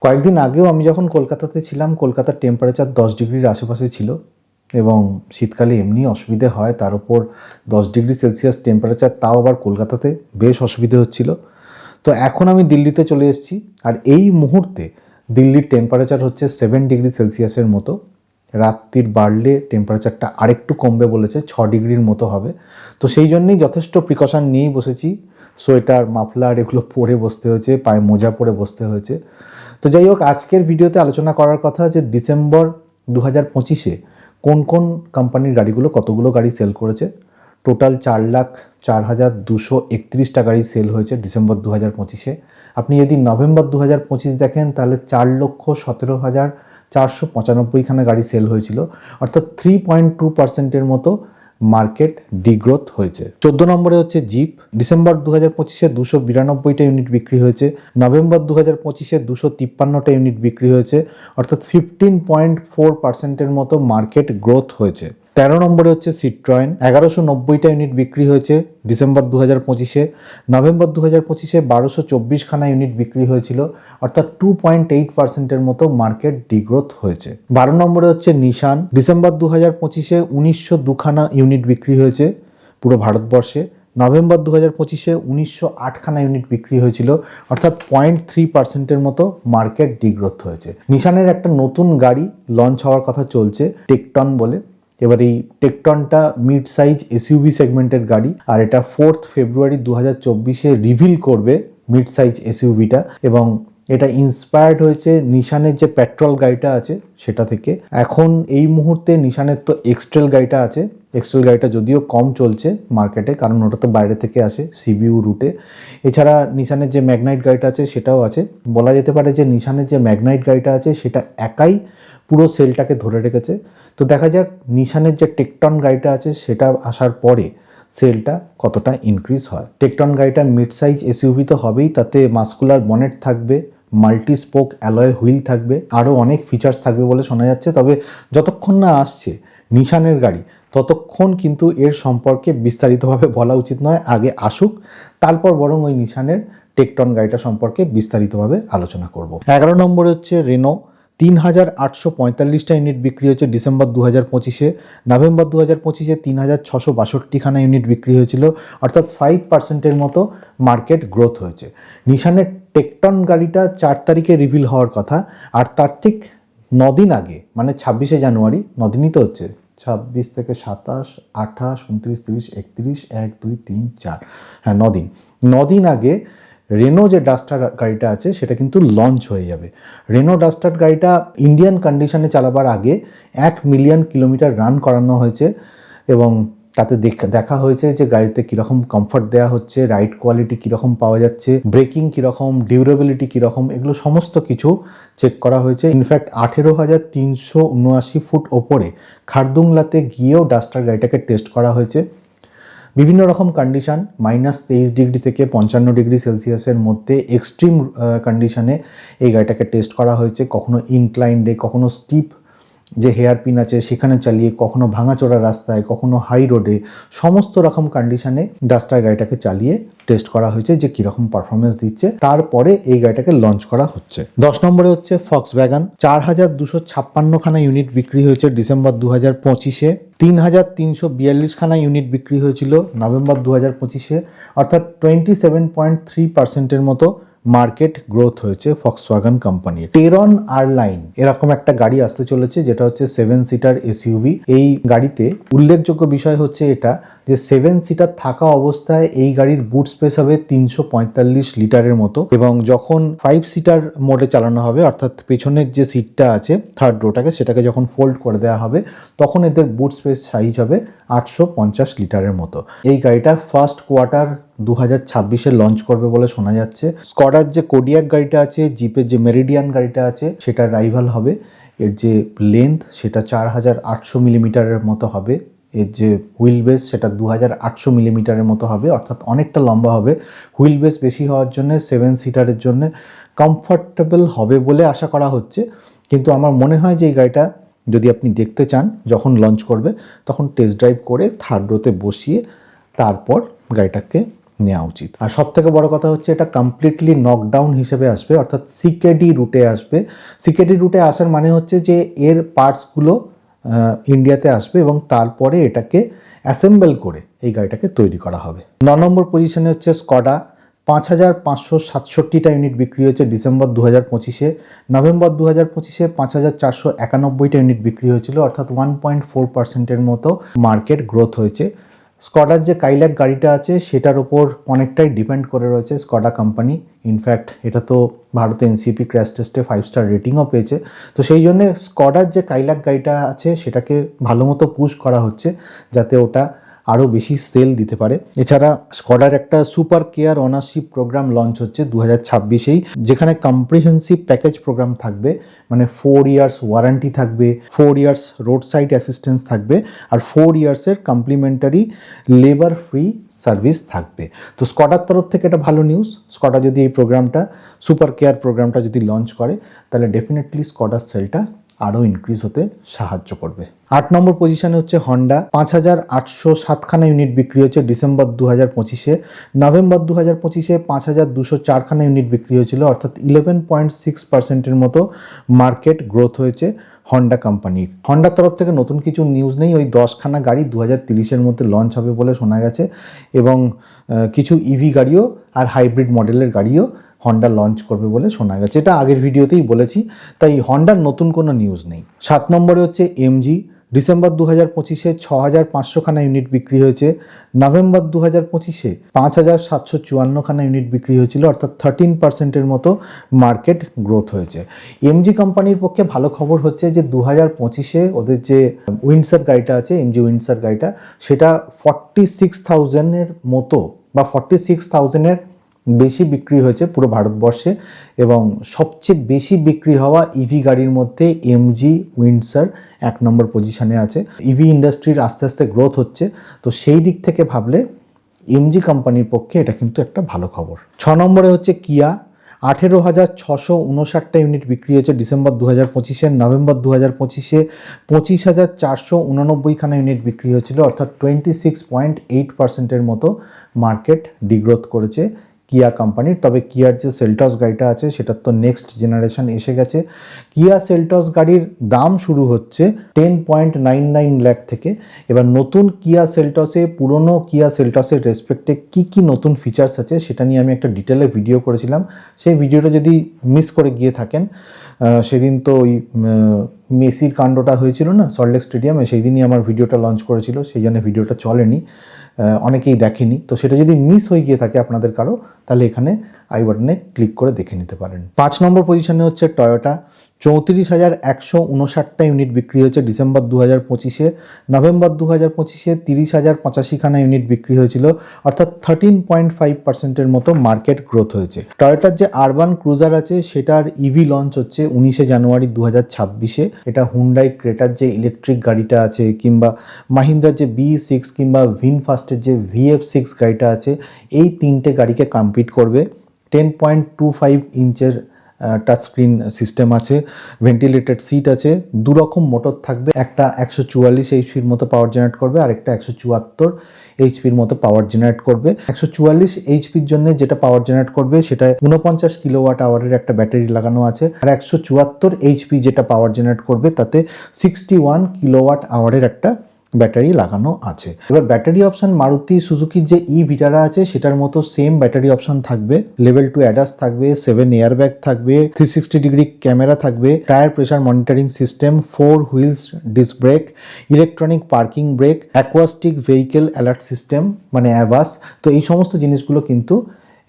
কয়েকদিন আগেও আমি যখন কলকাতাতে ছিলাম, কলকাতার টেম্পারেচার 10 ডিগ্রির আশেপাশে ছিল এবং শীতকালে এমনি অসুবিধে হয়, তার উপর 10 ডিগ্রি সেলসিয়াস টেম্পারেচার, তাও আবার কলকাতাতে বেশ অসুবিধে হচ্ছিল। তো এখন আমি দিল্লিতে চলে এসেছি, আর এই মুহূর্তে দিল্লির টেম্পারেচার হচ্ছে 7 ডিগ্রি সেলসিয়াসের মতো। রাত্রির বাড়লে টেম্পারেচারটা আরেকটু কমবে বলেছে, 6 ডিগ্রির মতো হবে। তো সেই জন্যেই যথেষ্ট প্রিকশন নিয়েই বসেছি। সোয়েটার, মাফলার এগুলো পরে বসতে হয়েছে, পায়ে মোজা পরে বসতে হয়েছে। তো যাই হোক, আজকের ভিডিওতে আলোচনা করার কথা যে ডিসেম্বর 2025-এ কোন কোন কোম্পানির গাড়িগুলো কতগুলো গাড়ি সেল করেছে। টোটাল 4,04,231টা গাড়ি সেল হয়েছে ডিসেম্বর 2025-এ। আপনি যদি নভেম্বর 2025 দেখেন তাহলে 4,17,495খানা গাড়ি সেল হয়েছিল, অর্থাৎ 3.2%-এর মতো মার্কেট ডিগ্রোথ হয়েছে। 14 নম্বরে হচ্ছে জিপ। ডিসেম্বর 2025-এ 292টা ইউনিট বিক্রি হয়েছে, নভেম্বর 2025-এ 253টা ইউনিট বিক্রি হয়েছে, অর্থাৎ 15.4%-এর মতো মার্কেট গ্রোথ হয়েছে। 13 নম্বরে হচ্ছে সিট্রয়েন। 1190টা ইউনিট বিক্রি হয়েছে ডিসেম্বর 2025-এ, নভেম্বর 2025-এ 1224খানা ইউনিট বিক্রি হয়েছিল, অর্থাৎ 2.8%-এর মতো মার্কেট ডিগ্রোথ হয়েছে। 12 নম্বরে হচ্ছে নিশান। ডিসেম্বর 2025-এ 1902খানা ইউনিট বিক্রি হয়েছে পুরো ভারতবর্ষে, নভেম্বর 2025-এ 1908খানা ইউনিট বিক্রি হয়েছিল, অর্থাৎ 0.3%-এর মতো মার্কেট ডিগ্রোথ হয়েছে। নিশানের একটা নতুন গাড়ি লঞ্চ হওয়ার কথা চলছে, টেকটন বলে। এবার এই টেকটনটা মিড সাইজ এসইউভি সেগমেন্টের গাড়ি, আর এটা 4 ফেব্রুয়ারি 2024-এ রিভিল করবে মিড সাইজ এসইউভিটা, এবং এটা ইন্সপায়ার্ড হয়েছে নিশানের যে পেট্রোল গাড়িটা আছে সেটা থেকে। এখন এই মুহূর্তে নিশানের তো এক্সট্রেল গাড়িটা আছে, এক্সট্রেল গাড়িটা যদিও কম চলছে মার্কেটে, কারণ ওটা তো বাইরে থেকে আসে সিবিইউ রুটে। এছাড়া নিশানের যে ম্যাগনাইট গাড়িটা আছে সেটাও আছে। বলা যেতে পারে যে নিশানের যে ম্যাগনাইট গাড়িটা আছে সেটা একাই পুরো সেলটাকে ধরে রেখেছে। তো দেখা যাক নিশানের যে টেকটন গাড়িটা আছে সেটা আসার পরে সেলটা কতটা ইনক্রিজ হয়। টেকটন গাড়িটা মিড সাইজ এসইউভি তো হবেই, তাতে মাস্কুলার বনেট থাকবে, মাল্টি স্পোক অ্যালয় হুইল থাকবে, আরও অনেক ফিচার্স থাকবে বলে শোনা যাচ্ছে। তবে যতক্ষণ না আসছে নিশানের গাড়ি ততক্ষণ কিন্তু এর সম্পর্কে বিস্তারিতভাবে বলা উচিত নয়। আগে আসুক, তারপর বরং ওই নিশানের টেকটন গাড়িটা সম্পর্কে বিস্তারিতভাবে আলোচনা করব। 11 নম্বরে হচ্ছে রেনো। 3,845টা ইউনিট বিক্রি হয়েছে ডিসেম্বর 2025-এ, নভেম্বর 2025-এ 3,662খানা ইউনিট বিক্রি হয়েছিল, অর্থাৎ 5%-এর মতো মার্কেট গ্রোথ হয়েছে। নিশানের টেকটন গাড়িটা 4 তারিখে রিভিল হওয়ার কথা, আর তার ঠিক 9 দিন আগে, মানে 26শে জানুয়ারি, 9 দিনই তো হচ্ছে, 26 থেকে 27, 28, 29, 30, 31, 1, 2, 3, 4, হ্যাঁ 9 দিন আগে রেনো যে ডাস্টার গাড়িটা আছে সেটা কিন্তু লঞ্চ হয়ে যাবে। রেনো ডাস্টার গাড়িটা ইন্ডিয়ান কন্ডিশনে চালাবার আগে 1 মিলিয়ন কিলোমিটার রান করানো হয়েছে, এবং তাতে দেখা হয়েছে যে গাড়িতে কীরকম কমফর্ট দেওয়া হচ্ছে, রাইড কোয়ালিটি কীরকম পাওয়া যাচ্ছে, ব্রেকিং কীরকম, ডিউরেবিলিটি কীরকম, এগুলো সমস্ত কিছু চেক করা হয়েছে। ইনফ্যাক্ট 18,379 ফুট ওপরে খারদুংলাতে গিয়েও ডাস্টার গাড়িটাকে টেস্ট করা হয়েছে। বিভিন্ন রকম কন্ডিশন, -23 ডিগ্রি থেকে 55 ডিগ্রি সেলসিয়াসের মধ্যে এক্সট্রিম কন্ডিশনে এই গাড়িটাকে টেস্ট করা হয়েছে। কখনো ইনক্লাইন্ডে, কখনো স্টিপ যে হেয়ার পিন আছে সেখানে চালিয়ে, কখনো ভাঙাচোরা রাস্তায়, কখনো হাই রোডে, সমস্ত রকম কন্ডিশনে ডাস্টার গাড়িটাকে চালিয়ে টেস্ট করা হয়েছে যে কীরকম পারফরমেন্স দিচ্ছে। তারপরে এই গাড়িটাকে লঞ্চ করা হচ্ছে। 10 নম্বরে হচ্ছে ফক্সওয়াগন। 4,256খানা ইউনিট বিক্রি হয়েছে ডিসেম্বর 2025-এ, 3,342খানা ইউনিট বিক্রি হয়েছিল নভেম্বর 2025-এ, অর্থাৎ 27.3%-এর মতো মার্কেট গ্রোথ হয়েছে ফক্সওয়াগন কোম্পানির। টেরন আর লাইন এরকম একটা গাড়ি আসতে চলেছে, যেটা হচ্ছে 7 সিটার এসইউভি। এই গাড়িতে উল্লেখযোগ্য বিষয় হচ্ছে এটা যে 7 সিটার থাকা অবস্থায় এই গাড়ির বুট স্পেস হবে 345 লিটারের মতো, এবং যখন 5 সিটার মোডে চালানো হবে, অর্থাৎ পেছনের যে সিটটা আছে থার্ড রোটাকে, সেটাকে যখন ফোল্ড করে দেওয়া হবে তখন এদের বুট স্পেস সাইজ হবে 850 লিটারের মতো। এই গাড়িটা ফার্স্ট কোয়ার্টার 2026-এ লঞ্চ করবে বলে শোনা যাচ্ছে। স্কডার যে কোডিয়াক গাড়িটা আছে, জিপের যে মেরিডিয়ান গাড়িটা আছে সেটা রাইভাল হবে। এর যে লেন্থ সেটা 4,800 মিলিমিটারের মতো হবে, এর যে হুইল বেস সেটা 2,800 মিলিমিটারের মতো হবে, অর্থাৎ অনেকটা লম্বা হবে। হুইল বেস বেশি হওয়ার জন্য 7 সিটারের জন্য কমফর্টেবল হবে বলে আশা করা হচ্ছে। কিন্তু আমার মনে হয় যে এই গাড়িটা যদি আপনি দেখতে চান যখন লঞ্চ করবে, তখন টেস্ট ড্রাইভ করে থার্ড রোতে বসিয়ে তারপর গাড়িটাকে নেওয়া উচিত। আর সব থেকে বড় কথা হচ্ছে এটা কমপ্লিটলি নকডাউন হিসেবে আসবে, অর্থাৎ সিকেডি রুটে আসবে। সিকেডি রুটে আসার মানে হচ্ছে যে এর পার্টসগুলো ইন্ডিয়াতে আসবে এবং তারপরে এটাকে অ্যাসেম্বল করে এই গাড়িটাকে তৈরি করা হবে। 9 নম্বর পজিশনে হচ্ছে স্কডা। 5,567টা ইউনিট বিক্রি হয়েছে ডিসেম্বর 2025-এ। নভেম্বর 2025-এ 5,491টা ইউনিট বিক্রি হয়েছিল, অর্থাৎ 1.4%-এর মতো মার্কেট গ্রোথ হয়েছে। স্কডার যে কাইল্যাক গাড়িটা আছে সেটার ওপর অনেকটাই ডিপেন্ড করে রয়েছে স্কডা কোম্পানি। ইনফ্যাক্ট এটা তো ভারতে এনসিপি ক্র্যাশ টেস্টে 5 স্টার রেটিংও পেয়েছে। তো সেই জন্যে স্কডার যে কাইল্যাক গাড়িটা আছে সেটাকে ভালো মতো পুশ করা হচ্ছে যাতে ওটা আরও বেশি সেল দিতে পারে। এছাড়া স্কডার একটা super care ownership program launch হচ্ছে 2026-এই, যেখানে কম্প্রিহেন্সিভ প্যাকেজ প্রোগ্রাম থাকবে, মানে 4 ইয়ার্স ওয়ারেন্টি থাকবে, 4 ইয়ার্স রোড সাইড অ্যাসিস্ট্যান্স থাকবে, আর 4 ইয়ার্সের কমপ্লিমেন্টারি লেবার ফ্রি সার্ভিস থাকবে। তো স্কডার তরফ থেকে এটা ভালো নিউজ। স্কডা যদি এই প্রোগ্রামটা, সুপার কেয়ার প্রোগ্রামটা যদি লঞ্চ করে তাহলে ডেফিনেটলি স্কডার সেলটা আরও ইনক্রিজ হতে সাহায্য করবে। 8 নম্বর পজিশনে হচ্ছে হন্ডা। 5,807খানা ইউনিট বিক্রি হয়েছে ডিসেম্বর 2025-এ। নভেম্বর 2025-এ 5,204খানা ইউনিট বিক্রি হয়েছিল, অর্থাৎ 11.6%-এর মতো মার্কেট গ্রোথ হয়েছে হন্ডা কোম্পানির। হন্ডার তরফ থেকে নতুন কিছু নিউজ নেই। ওই 10খানা গাড়ি 2030-এর মধ্যে লঞ্চ হবে বলে শোনা গেছে, এবং কিছু ইভি গাড়িও আর হাইব্রিড মডেলের গাড়িও হন্ডা লঞ্চ করবে বলে শোনা গেছে। এটা আগের ভিডিওতেই বলেছি, তাই হন্ডার নতুন কোনো নিউজ নেই। 7 নম্বরে হচ্ছে এমজি। ডিসেম্বর 2025-এ 6,500খানা ইউনিট বিক্রি হয়েছে। নভেম্বর 2025-এ 5,754খানা ইউনিট বিক্রি হয়েছিল, অর্থাৎ 13%-এর মতো মার্কেট গ্রোথ হয়েছে। এমজি কোম্পানির পক্ষে ভালো খবর হচ্ছে যে 2025-এ ওদের যে উইন্ডসার গাড়িটা আছে, এমজি উইন্ডসার গাড়িটা, সেটা 46,000-এর মতো বা 46,000-এর বেশি বিক্রি হয়েছে পুরো ভারতবর্ষে, এবং সবচেয়ে বেশি বিক্রি হওয়া ইভি গাড়ির মধ্যে এমজি উইন্ডসার 1 নম্বর পজিশনে আছে। ইভি ইন্ডাস্ট্রির আস্তে আস্তে গ্রোথ হচ্ছে, তো সেই দিক থেকে ভাবলে এমজি কোম্পানির পক্ষে এটা কিন্তু একটা ভালো খবর। 6 নম্বরে হচ্ছে কিয়া। 18,659টা ইউনিট বিক্রি হয়েছে ডিসেম্বর 2025-এ। নভেম্বর 2025-এ 25,489খানা ইউনিট বিক্রি হয়েছিল, অর্থাৎ 26.8%-এর মতো মার্কেট ডিগ্রোথ করেছে কিয়া কোম্পানির। তবে কিয়ার যে সেলটস গাড়িটা আছে সেটার তো নেক্সট জেনারেশন এসে গেছে। কিয়া সেলটস গাড়ির দাম শুরু হচ্ছে 10.99 লাখ থেকে। এবার নতুন কিয়া সেলটসে পুরনো কিয়া সেলটসের রেসপেক্টে কি নতুন ফিচার্স আছে সেটা নিয়ে আমি একটা ডিটেলে ভিডিও করেছিলাম। সেই ভিডিওটা যদি মিস করে গিয়ে থাকেন, সেদিন তো ওই মেসির কাণ্ডটা হয়েছিল না সল্টলেক স্টেডিয়ামে, সেই দিনই আমার ভিডিওটা লঞ্চ করেছিল, সেই জন্য ভিডিওটা চলেনি, অনেকেই দেখেনি। তো সেটা যদি মিস হয়ে গিয়ে থাকে আপনাদের কারো, তাহলে এখানে আই বাটনে ক্লিক করে দেখে নিতে পারেন। 5 নম্বর পজিশনে হচ্ছে টয়োটা। 34,159টা ইউনিট বিক্রি হয়েছে ডিসেম্বর 2025-এ। নভেম্বর 2025-এ 30,085খানা ইউনিট বিক্রি হয়েছিল, অর্থাৎ 13.5%-এর মতো মার্কেট গ্রোথ হয়েছে। টয়োটার যে আরবান ক্রুজার আছে সেটার ইভি লঞ্চ হচ্ছে 19শে জানুয়ারি 2026-এ। এটা হুন্ডাই ক্রেটার যে ইলেকট্রিক গাড়িটা আছে, কিংবা মাহিন্দ্রার যে BE6 কিংবা ভিনফাস্টের যে VF6 গাড়িটা আছে, এই 3টে গাড়িকে কম্পিট করবে। 10.25 ইঞ্চের টাচ স্ক্রিন সিস্টেম আছে, ভেন্টিলেটেড সিট আছে, 2 রকম মোটর থাকবে, একটা 144 এইচপির মতো পাওয়ার জেনারেট করবে, আর একটা 174 এইচপির মতো পাওয়ার জেনারেট করবে। 144 এইচপির জন্য যেটা পাওয়ার জেনারেট করবে সেটা 49 কিলোওয়াট আওয়ারের একটা ব্যাটারি লাগানো আছে, আর 174 এইচপি যেটা পাওয়ার জেনারেট করবে তাতে 61 কিলোওয়াট আওয়ারের একটা ব্যাটারি লাগানো আছে। এবার ব্যাটারি অপশন মারুতি সুজুকির যে ভিটারা আছে সেটার মতো সেম ব্যাটারি অপশন থাকবে। লেভেল 2 অ্যাডাস থাকবে, 7 এয়ারব্যাগ থাকবে, 360 ডিগ্রি ক্যামেরা থাকবে, tyre pressure monitoring system, 4 wheels disc brake, electronic parking brake, acoustic vehicle alert system মানে অ্যাভাস। তো এই সমস্ত জিনিসগুলো কিন্তু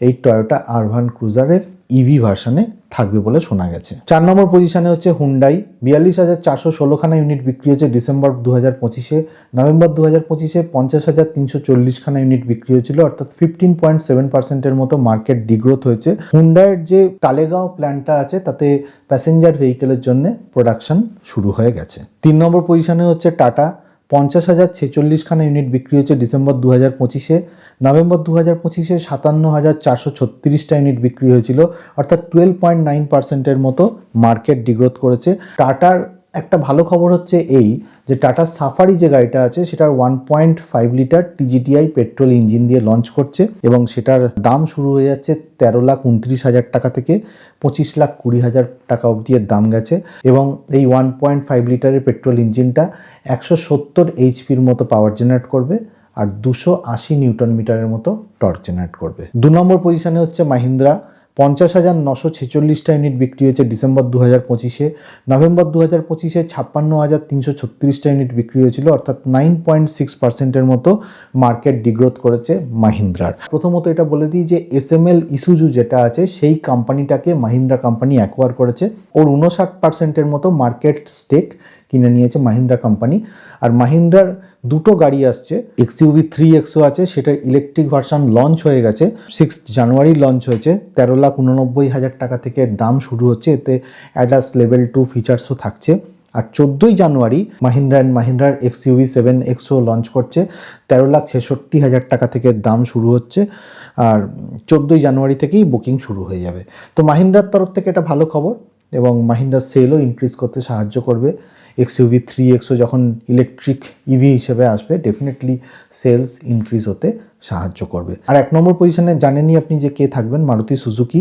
এই টয়োটা আরবান ক্রুজারের ইভি ভার্সনে থাকবে বলে শোনা গেছে। 4 নম্বর পজিশনে হচ্ছে হুন্ডাই। 42,416খানা ইউনিট বিক্রি হয়েছে ডিসেম্বর 2025-এ। নভেম্বর 2025-এ 50,340খানা ইউনিট বিক্রি হয়েছিল, অর্থাৎ 15.7%-এর মতো মার্কেট ডিগ্রোথ হয়েছে। হুন্ডাইয়ের যে তালেগাঁও প্ল্যান্টটা আছে তাতে প্যাসেঞ্জার ভেহিকেলের জন্য প্রোডাকশন শুরু হয়ে গেছে। 3 নম্বর পজিশনে হচ্ছে টাটা। 50,046খানা ইউনিট বিক্রি হয়েছে ডিসেম্বর 2025-এ। নভেম্বর 2025-এ 57,436টা ইউনিট বিক্রি হয়েছিল, অর্থাৎ 12.9%-এর মতো মার্কেট ডিগ্রোথ করেছে। টাটার একটা ভালো খবর হচ্ছে এই যে টাটা সাফারি যে গাড়িটা আছে সেটার 1.5 লিটার টিজিটিআই পেট্রোল ইঞ্জিন দিয়ে লঞ্চ করছে এবং সেটার দাম শুরু হয়ে যাচ্ছে 13,29,000 টাকা থেকে 25,20,000 টাকা অবধি এর দাম গেছে এবং এই 1.5 লিটারের পেট্রোল ইঞ্জিনটা 170 এইচপির মতো পাওয়ার জেনারেট করবে আর 280 নিউটন মিটারের মতো টর্ক জেনারেট করবে। 2 নম্বর পজিশনে হচ্ছে মাহিন্দ্রা। 50,946টা ইউনিট বিক্রি হয়েছে ডিসেম্বর 2025-এ। নভেম্বর 2025-এ 56,336টা ইউনিট বিক্রি হয়েছিল, অর্থাৎ 9.6%-এর মতো মার্কেট ডিগ্রোথ করেছে মাহিন্দ্রার। প্রথমত এটা বলে দিই যে এসএমএল ইসুজু যেটা আছে সেই কোম্পানিটাকে মাহিন্দ্রা কোম্পানি অ্যাকোয়ার করেছে। ওর 59%-এর মতো মার্কেট স্টেক কিনে নিয়েছে মাহিন্দ্রা কোম্পানি। আর মাহিন্দ্রার দুটো গাড়ি আসছে, এক্সইউভি 3XO আছে, সেটার ইলেকট্রিক ভার্সন লঞ্চ হয়ে গেছে, 6 জানুয়ারি লঞ্চ হয়েছে। 13,89,000 টাকা থেকে দাম শুরু হচ্ছে, এতে অ্যাডাস লেভেল 2 ফিচার্সও থাকছে। আর 14 জানুয়ারি মাহিন্দ্রার এক্সইউভি 7XO লঞ্চ করছে, 13,66,000 টাকা থেকে দাম শুরু হচ্ছে। আর 14 জানুয়ারি থেকেই বুকিং শুরু হয়ে যাবে। তো মাহিন্দ্রার তরফ থেকে এটা ভালো খবর এবং মাহিন্দ্রার সেলও ইনক্রিজ করতে সাহায্য করবে। এক্সইউভি 3XO যখন ইলেকট্রিক ইভি হিসেবে আসবে, ডেফিনেটলি সেলস ইনক্রিজ হতে সাহায্য করবে। আর 1 নম্বর পজিশনে জানেনই আপনি যে কে থাকবেন, মারুতি সুজুকি।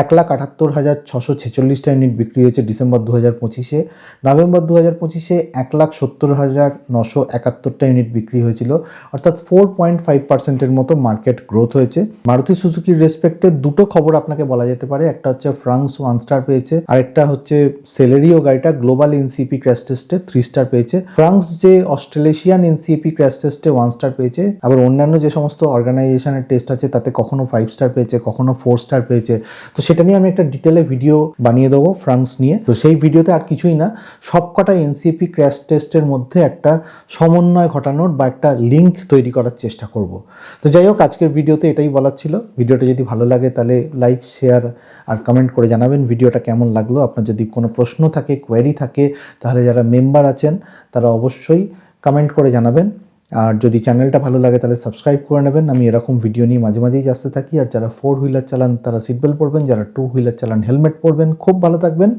1,78,646টা ইউনিট বিক্রি হয়েছে ডিসেম্বর 2025-এ। নভেম্বর 2025-এ 1,70,971টা ইউনিট বিক্রি হয়েছিল, অর্থাৎ 4.5%-এর মতো মার্কেট গ্রোথ হয়েছে। মারুতি সুজুকির রেসপেক্টে দুটো খবর আপনাকে বলা যেতে পারে, একটা হচ্ছে ফ্রাঙ্কস 1 স্টার পেয়েছে, আরেকটা হচ্ছে সেলেরিও গাড়িটা গ্লোবাল এনসিপি ক্র্যাশ টেস্টে 3 স্টার পেয়েছে। ফ্রাঙ্কস যে অস্ট্রেলেশিয়ান এনসিপি ক্র্যাশ টেস্টে 1 স্টার পেয়েছে, আবার অন্যান্য যে সমস্ত অর্গানাইজেশনের টেস্ট আছে তাতে কখনো 5 স্টার পেয়েছে, কখনো 4 স্টার পেয়েছে। তো সেটা নিয়ে আমি একটা ডিটেলে ভিডিও বানিয়ে দেবো ফ্রাঙ্কস নিয়ে। তো সেই ভিডিওতে আর কিছুই না, সবকটা এনসিপি ক্র্যাশ টেস্টের মধ্যে একটা সমন্বয় ঘটানোর বা একটা লিঙ্ক তৈরি করার চেষ্টা করব। তো যাই হোক, আজকের ভিডিওতে এটাই বলার ছিল। ভিডিওটা যদি ভালো লাগে তাহলে লাইক, শেয়ার আর কমেন্ট করে জানাবেন ভিডিওটা কেমন লাগলো। আপনার যদি কোনো প্রশ্ন থাকে, কোয়েরি থাকে, তাহলে যারা মেম্বার আছেন তারা অবশ্যই কমেন্ট করে জানাবেন। আর যদি চ্যানেলটা ভালো লাগে তাহলে সাবস্ক্রাইব করে নেবেন। আমি এরকম ভিডিও নিয়ে মাঝে মাঝেই আসতে থাকি। আর যারা 4 হুইলার চালান তারা সিট বেল্ট পরবেন, যারা 2 হুইলার চালান হেলমেট পরবেন। খুব ভালো থাকবেন।